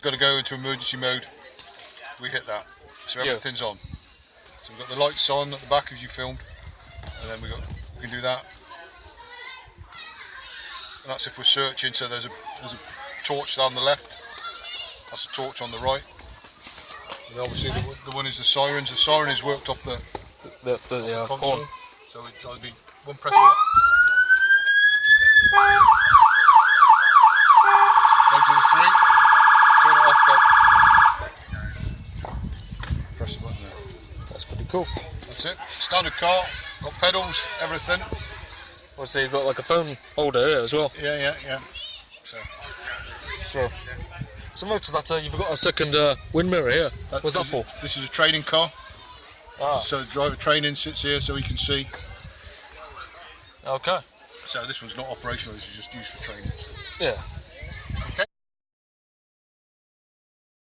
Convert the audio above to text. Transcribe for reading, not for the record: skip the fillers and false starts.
got to go into emergency mode, we hit that. So everything's on. So we've got the lights on at the back as you filmed, and then we can do that. And that's if we're searching. So there's a torch on the left. That's a torch on the right. And obviously the one is the sirens. The siren is worked off the console. Horn. So it'll be one press of that. Go to the 3. Turn it off. Go. Press the button there. That's pretty cool. That's it. Standard car. Got pedals. Everything. Obviously, you've got like a phone holder here as well. Yeah. So notice that you've got a second wind mirror here. What's that for? This is a training car. Ah. So the driver training sits here so he can see. Okay. So this one's not operational. This is just used for training. So. Yeah.